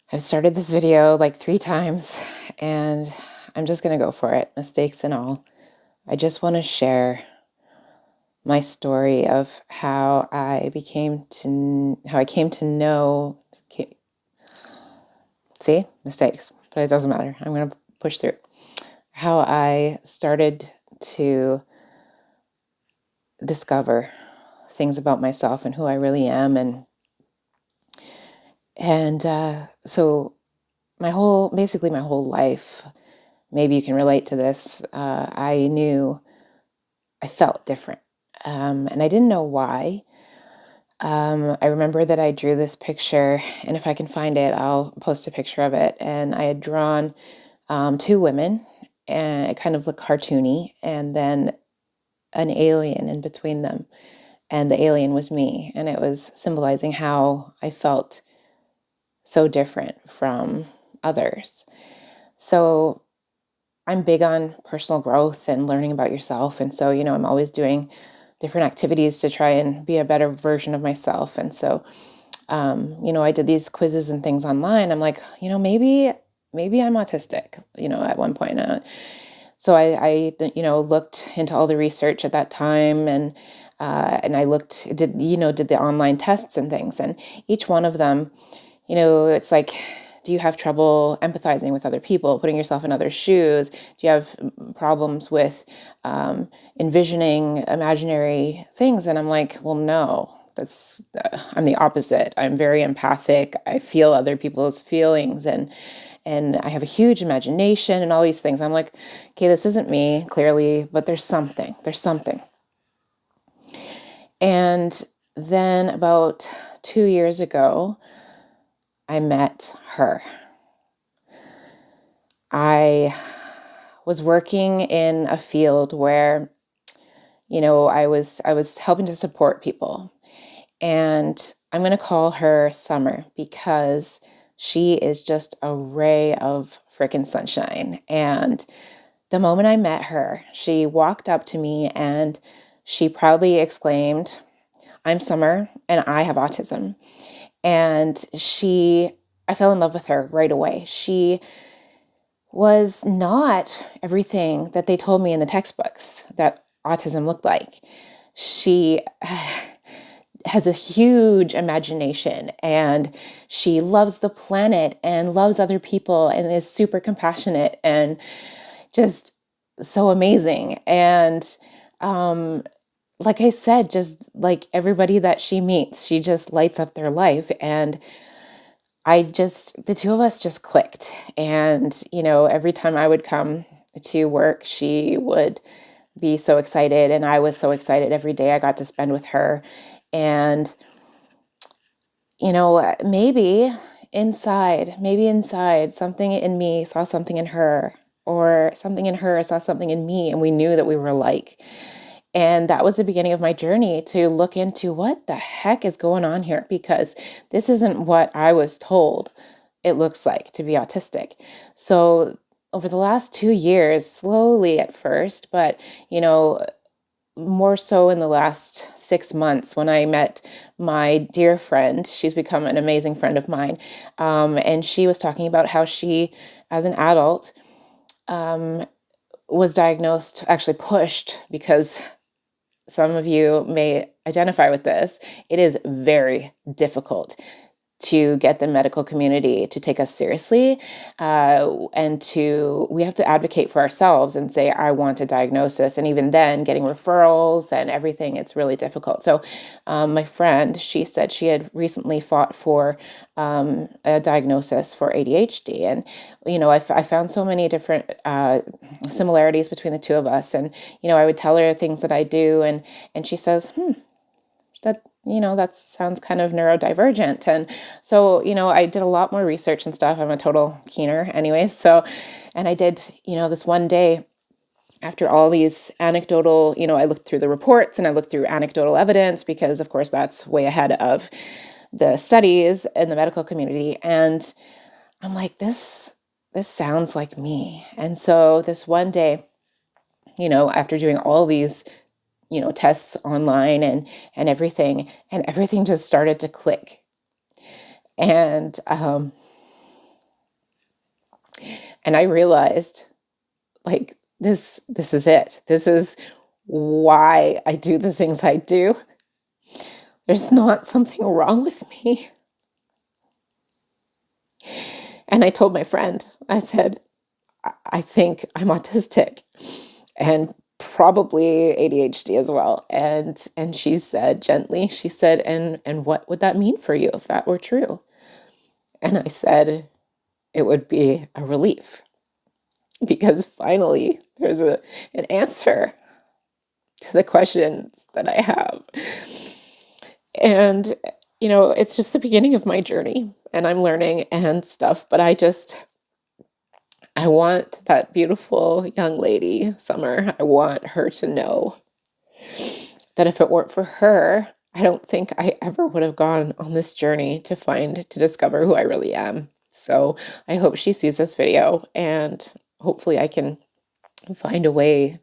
I've started this video like 3 times and I'm just going to go for it, mistakes and all. I just want to share my story of how I came to know, see, mistakes, but it doesn't matter. I'm going to push through. How I started to discover things about myself and who I really am, so basically my whole life, maybe you can relate to this. I felt different, and I didn't know why. I remember that I drew this picture, and if I can find it, I'll post a picture of it. And I had drawn 2 women, and it kind of looked cartoony, and then an alien in between them. And the alien was me, and it was symbolizing how I felt so different from others. So I'm big on personal growth and learning about yourself. And so, I'm always doing different activities to try and be a better version of myself. And so, I did these quizzes and things online. I'm like, maybe I'm autistic, at one point. So I looked into all the research at that time, and I did the online tests and things. And each one of them, it's like, do you have trouble empathizing with other people, putting yourself in others' shoes? Do you have problems with envisioning imaginary things? And I'm like, well, no, I'm the opposite. I'm very empathic. I feel other people's feelings, and I have a huge imagination and all these things. I'm like, okay, this isn't me, clearly, but there's something. And then about 2 years ago, I met her. I was working in a field where, I was helping to support people. And I'm going to call her Summer because she is just a ray of frickin' sunshine. And the moment I met her, she walked up to me and she proudly exclaimed, "I'm Summer and I have autism." And I fell in love with her right away. She was not everything that they told me in the textbooks that autism looked like. She has a huge imagination, and she loves the planet and loves other people and is super compassionate and just so amazing. And like I said, just like everybody that she meets, she just lights up their life. And the two of us just clicked. And, every time I would come to work, she would be so excited. And I was so excited every day I got to spend with her. And, maybe inside, something in me saw something in her, or something in her saw something in me, and we knew that we were alike. And that was the beginning of my journey to look into what the heck is going on here, because this isn't what I was told it looks like to be autistic. So over the last 2 years, slowly at first, but, more so in the last 6 months, when I met my dear friend. She's become an amazing friend of mine. And she was talking about how she, as an adult, was diagnosed, actually pushed, because some of you may identify with this. It is very difficult to get the medical community to take us seriously, and we have to advocate for ourselves and say, I want a diagnosis. And even then, getting referrals and everything, it's really difficult. So my friend, she said she had recently fought for a diagnosis for ADHD. And, I found so many different similarities between the two of us. And, I would tell her things that I do, and she says, that sounds kind of neurodivergent. And so, I did a lot more research and stuff. I'm a total keener anyways. So, and I did, this one day, after all these anecdotal, I looked through the reports and I looked through anecdotal evidence, because of course that's way ahead of the studies in the medical community. And I'm like, this sounds like me. And so this one day, after doing all these tests online and everything just started to click. And And I realized, like, this is it. This is why I do the things I do. There's not something wrong with me. And I told my friend, I said, I think I'm autistic and probably ADHD as well. And she said gently, she said, and what would that mean for you if that were true? And I said, it would be a relief, because finally there's an answer to the questions that I have. And, it's just the beginning of my journey, and I'm learning and stuff, but I want that beautiful young lady, Summer, I want her to know that if it weren't for her, I don't think I ever would have gone on this journey to discover who I really am. So I hope she sees this video, and hopefully I can find a way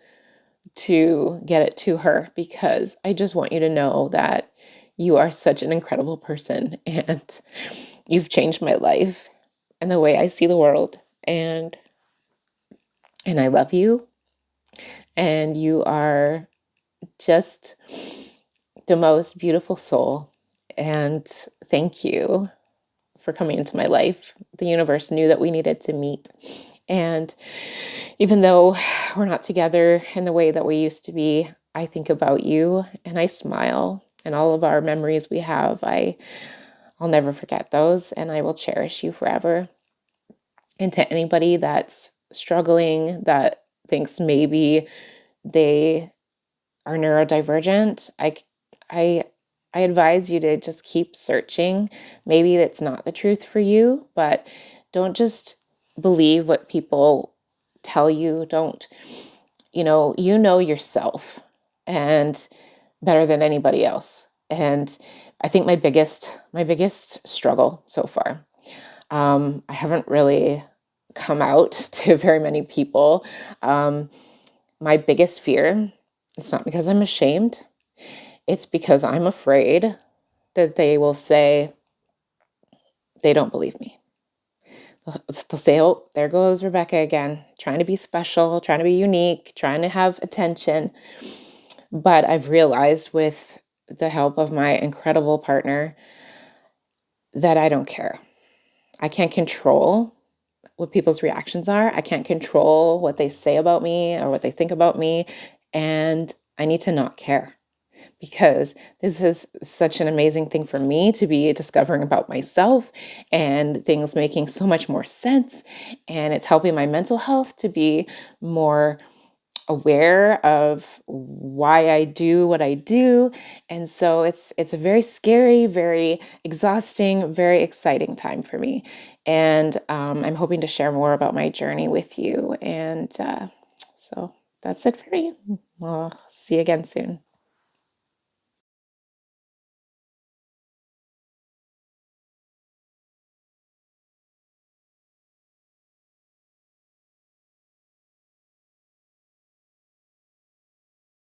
to get it to her, because I just want you to know that you are such an incredible person, and you've changed my life and the way I see the world, and I love you, and you are just the most beautiful soul. And thank you for coming into my life. The universe knew that we needed to meet. And even though we're not together in the way that we used to be, I think about you and I smile, and all of our memories we have, I'll never forget those, and I will cherish you forever. And to anybody that's struggling, that thinks maybe they are neurodivergent, I advise you to just keep searching. Maybe it's not the truth for you, but don't just believe what people tell you. Don't, you know yourself and better than anybody else. And I think my biggest struggle so far, I haven't really come out to very many people. My biggest fear, it's not because I'm ashamed, it's because I'm afraid that they will say they don't believe me. They'll say, oh, there goes Rebecca again, trying to be special, trying to be unique, trying to have attention. But I've realized, with the help of my incredible partner, that I don't care. I can't control what people's reactions are. I can't control what they say about me or what they think about me. And I need to not care, because this is such an amazing thing for me to be discovering about myself, and things making so much more sense. And it's helping my mental health to be more aware of why I do what I do. And so it's a very scary, very exhausting, very exciting time for me. And I'm hoping to share more about my journey with you. And so that's it for me. I'll see you again soon.